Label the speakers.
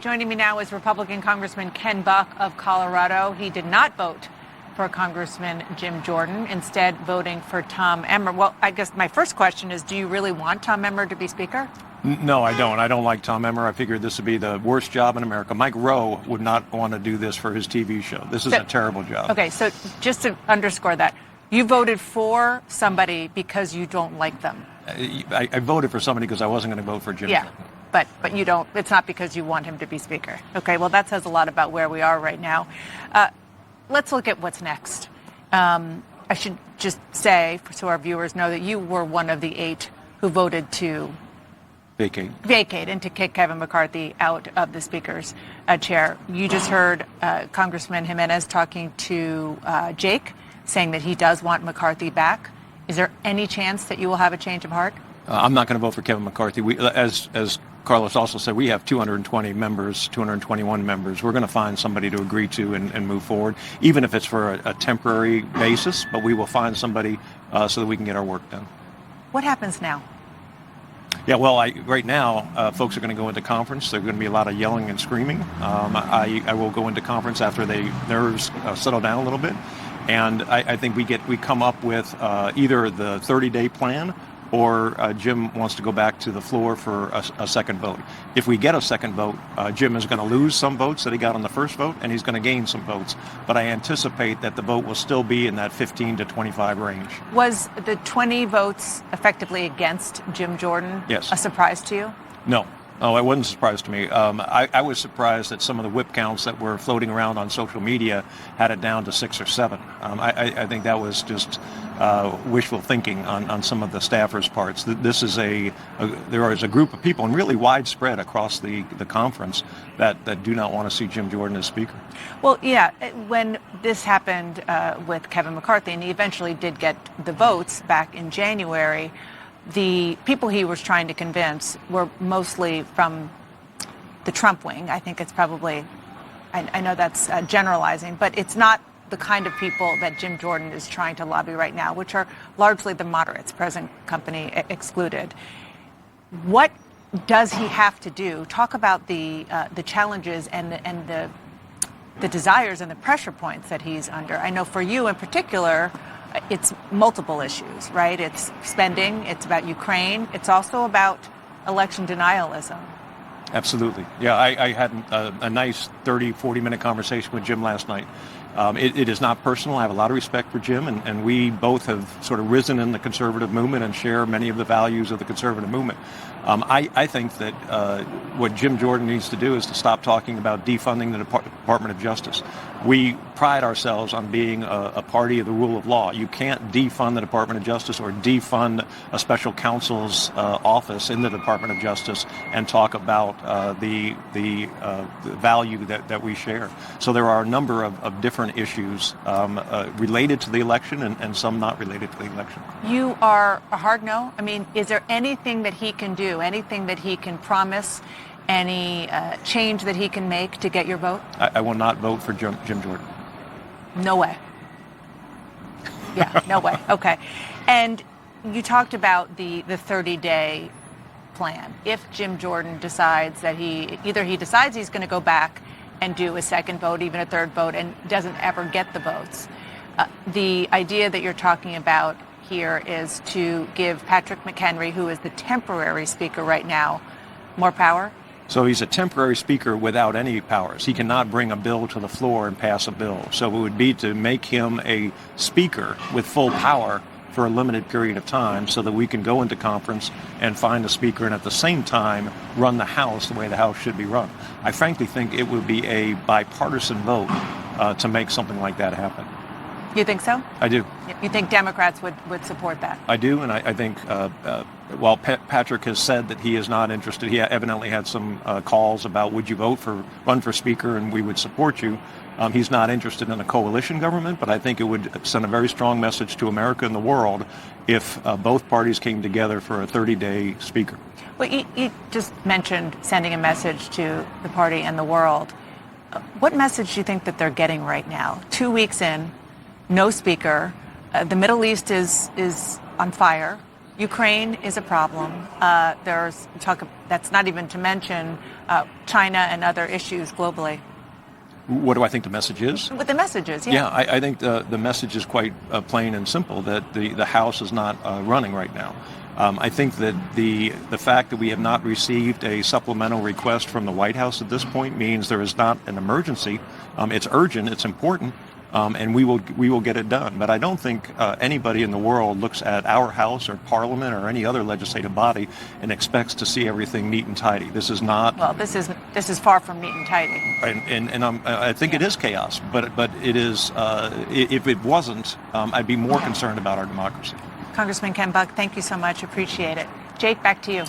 Speaker 1: Joining me now is Republican Congressman Ken Buck of Colorado. He did not vote for Congressman Jim Jordan, instead voting for Tom Emmer. Well, I guess my first question is, do you really want Tom Emmer to be Speaker?
Speaker 2: No, I don't. I don't like Tom Emmer. I figured this would be the worst job in America. Mike Rowe would not want to do this for his TV show. This is a terrible job.
Speaker 1: Okay, so just to underscore that, you voted for somebody because you don't like them.
Speaker 2: I voted for somebody because I wasn't going to vote for Jim Jordan.
Speaker 1: But you don't, it's not because you want him to be Speaker. Okay, well, that says a lot about where we are right now. Let's look at what's next. I should just say, so our viewers know, that you were one of the 8 who voted to vacate and to kick Kevin McCarthy out of the Speaker's chair. You just heard Congressman Jimenez talking to Jake, saying that he does want McCarthy back. Is there any chance that you will have a change of heart?
Speaker 2: I'm not going to vote for Kevin McCarthy. As Carlos also said, we have 220 members, 221 members. We're going to find somebody to agree to and move forward, even if it's for a temporary basis, but we will find somebody so that we can get our work done.
Speaker 1: What happens now?
Speaker 2: Yeah, well, right now, folks are going to go into conference. There's going to be a lot of yelling and screaming. I will go into conference after the nerves settle down a little bit. And I think we come up with either the 30-day plan or Jim wants to go back to the floor for a second vote. If we get a second vote, Jim is going to lose some votes that he got on the first vote, and he's going to gain some votes. But I anticipate that the vote will still be in that 15 to 25 range.
Speaker 1: Was the 20 votes effectively against Jim Jordan a surprise to you?
Speaker 2: No. Oh, it wasn't a surprise to me. I was surprised that some of the whip counts that were floating around on social media had it down to 6 or 7. I think that was just wishful thinking on some of the staffers' parts. This is there is a group of people, and really widespread across the conference, that do not want to see Jim Jordan as Speaker.
Speaker 1: Well, yeah, when this happened with Kevin McCarthy, and he eventually did get the votes back in January, the people he was trying to convince were mostly from the Trump wing. I think it's probably, I know that's generalizing, but it's not the kind of people that Jim Jordan is trying to lobby right now, which are largely the moderates, present company excluded. What does he have to do? Talk about the challenges and the desires and the pressure points that he's under. I know for you in particular, it's multiple issues, right? It's spending, it's about Ukraine, it's also about election denialism.
Speaker 2: Absolutely. Yeah, I had a nice 30, 40-minute conversation with Jim last night. It is not personal. I have a lot of respect for Jim, and we both have sort of risen in the conservative movement and share many of the values of the conservative movement. I think that what Jim Jordan needs to do is to stop talking about defunding the Department of Justice. We pride ourselves on being a party of the rule of law. You can't defund the Department of Justice or defund a special counsel's office in the Department of Justice and talk about the value that we share. So there are a number of different issues related to the election and some not related to the election.
Speaker 1: You are a hard no? I mean, is there anything that he can do, anything that he can promise, any change that he can make to get your vote?
Speaker 2: I will not vote for Jim Jordan.
Speaker 1: No way. Yeah, no way. Okay. And you talked about the 30-day plan. If Jim Jordan decides that he decides he's going to go back and do a second vote, even a third vote, and doesn't ever get the votes, the idea that you're talking about here is to give Patrick McHenry, who is the temporary Speaker right now, more power?
Speaker 2: So he's a temporary Speaker without any powers. He cannot bring a bill to the floor and pass a bill. So it would be to make him a Speaker with full power for a limited period of time so that we can go into conference and find a Speaker and at the same time run the House the way the House should be run. I frankly think it would be a bipartisan vote to make something like that happen.
Speaker 1: You think so?
Speaker 2: I do.
Speaker 1: You think Democrats would support that?
Speaker 2: I do, and I think while Patrick has said that he is not interested, he evidently had some calls about would you run for Speaker and we would support you. He's not interested in a coalition government, but I think it would send a very strong message to America and the world if both parties came together for a 30-day Speaker.
Speaker 1: Well, you just mentioned sending a message to the party and the world. What message do you think that they're getting right now? 2 weeks in, no Speaker. The Middle East is on fire. Ukraine is a problem. That's not even to mention China and other issues globally.
Speaker 2: What do I think the message is?
Speaker 1: With the messages, yeah.
Speaker 2: Yeah, I think the message is quite plain and simple, that the House is not running right now. I think that the fact that we have not received a supplemental request from the White House at this point means there is not an emergency. It's urgent, it's important, and we will get it done. But I don't think anybody in the world looks at our House or Parliament or any other legislative body and expects to see everything neat and tidy. This is not.
Speaker 1: Well, this is far from neat and tidy.
Speaker 2: And I think it is chaos. But it is. If it wasn't, I'd be more concerned about our democracy.
Speaker 1: Congressman Ken Buck, thank you so much. Appreciate it. Jake, back to you.